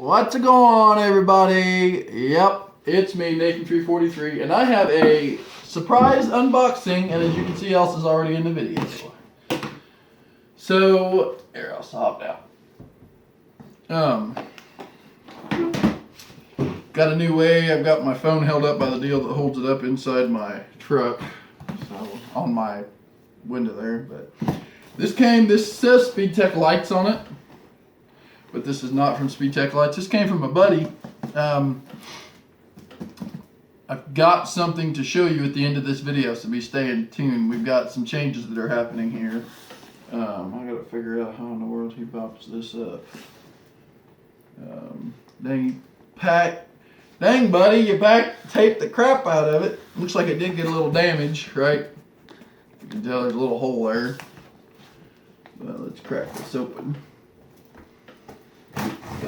What's going on, everybody? Yep, it's me, Nathan343, and I have a surprise unboxing, and as you can see, Elsa's already in the video. So, here, I'll stop now. Got a new way. I've got my phone held up by the deal that holds it up inside my truck, so on my window there. But this says SpeedTech lights on it. But this is not from SpeedTech Lights. This came from a buddy. I've got something to show you at the end of this video, so be staying tuned. We've got some changes that are happening here. I gotta figure out how in the world he pops this up. Dang buddy, you taped the crap out of it. Looks like it did get a little damage, right? You can tell there's a little hole there. Well, let's crack this open.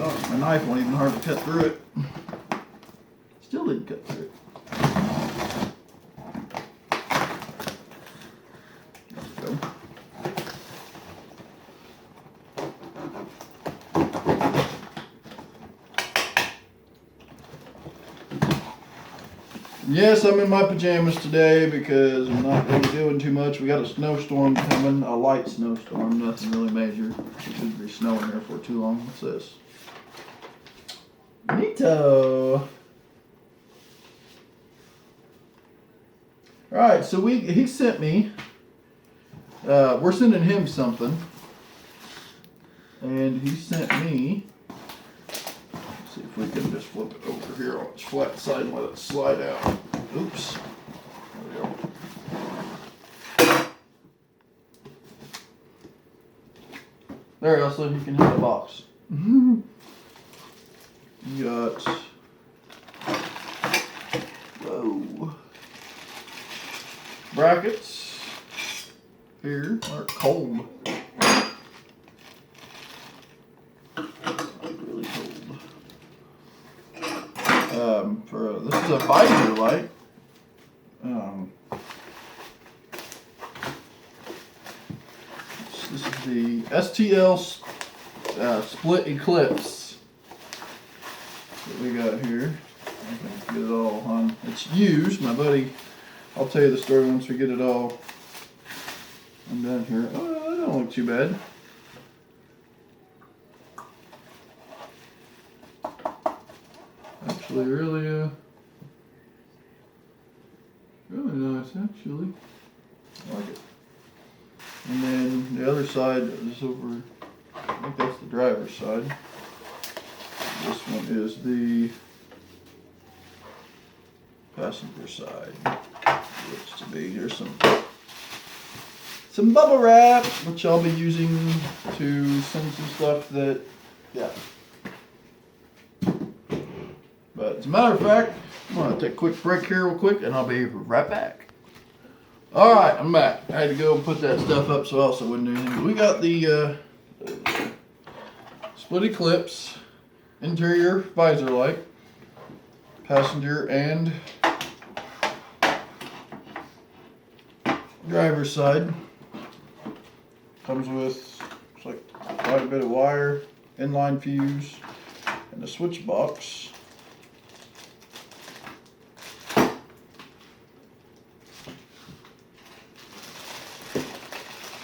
Oh, my knife won't even hardly cut through it. Still didn't cut through it. There we go. Yes, I'm in my pajamas today because I'm not really doing too much. We got a snowstorm coming, a light snowstorm, nothing really major. It shouldn't be snowing here for too long. What's this? Neato. Alright, so he sent me, we're sending him something, and he sent me, let's see if we can just flip it over here on its flat side and let it slide out. Oops. There we go. There, Elsa, you can hit the box. You got, whoa, brackets here are cold. Really cold. This is a visor light. This is the STL split eclipse that we got here. I can get it all on. It's used. My buddy, I'll tell you the story once we get it all undone here. Oh, that don't look too bad. Actually, really nice, actually. I like it. And then the other side is over, I think that's the driver's side. This one is the passenger side. Looks to be, here's some bubble wrap, which I'll be using to send some stuff that, yeah. But as a matter of fact, I'm going to take a quick break here real quick and I'll be right back. Alright, I'm back. I had to go put that stuff up so else I wouldn't do anything. We got the split eclipse interior visor light, passenger and driver's side. Comes with like quite a bit of wire, inline fuse, and a switch box.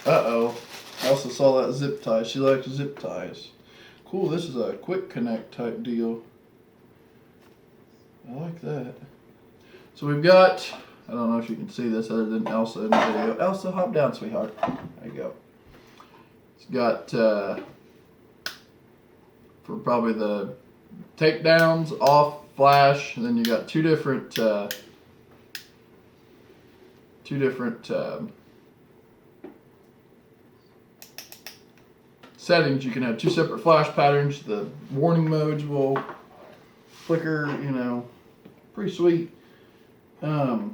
Uh-oh. I also saw that zip tie. She likes zip ties. Cool, this is a quick connect type deal. I like that. So we've got, I don't know if you can see this other than Elsa in the video. Elsa, hop down, sweetheart. There you go. It's got, for probably the takedowns, off, flash, and then you got two different settings. You can have two separate flash patterns. The warning modes will flicker, you know, pretty sweet. There's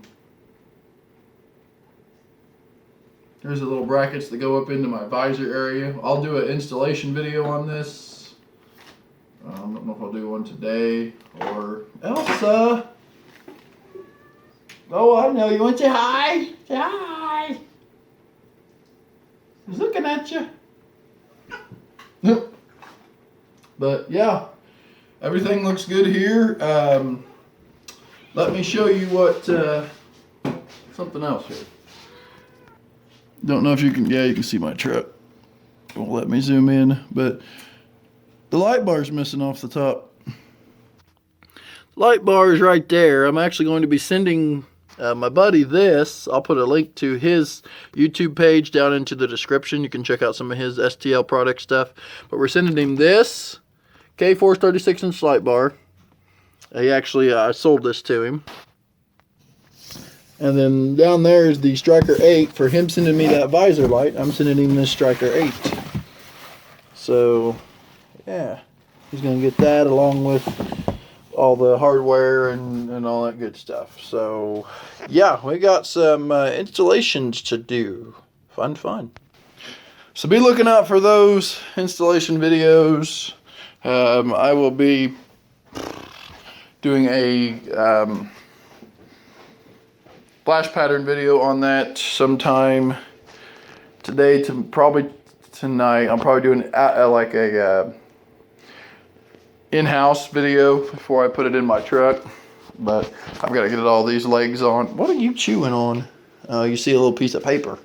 the little brackets that go up into my visor area. I'll do an installation video on this. I don't know if I'll do one today or Elsa. Oh, I know. You want to say hi? Say hi. He's looking at you. But yeah, everything looks good here. Let me show you what, something else here. Don't know if you can, yeah, you can see my truck. It won't let me zoom in, but the light bar is missing off the top. Light bar is right there. I'm actually going to be sending my buddy this. I'll put a link to his YouTube page down into the description. You can check out some of his STL product stuff. But we're sending him this K-Force 36-inch light bar. He actually, I sold this to him. And then down there is the Striker 8. For him sending me that visor light, I'm sending him this Striker 8. So, yeah. He's going to get that along with all the hardware and all that good stuff. So, yeah, we got some installations to do. Fun. So be looking out for those installation videos. I will be doing a flash pattern video on that sometime today to probably tonight. I'm probably doing like a in-house video before I put it in my truck, but I've got to get all these legs on. What are you chewing on? You see a little piece of paper.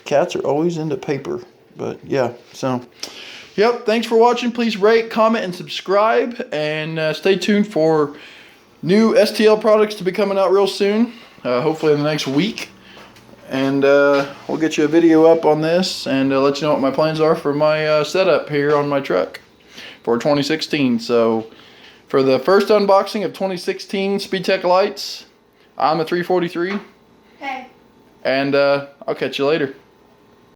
Cats are always into paper, but yeah. So, yep. Thanks for watching. Please rate, comment, and subscribe, and stay tuned for new STL products to be coming out real soon. Hopefully in the next week, and we'll get you a video up on this and let you know what my plans are for my setup here on my truck for 2016. So for the first unboxing of 2016 SpeedTech lights, I'm a 343. Hey. And I'll catch you later.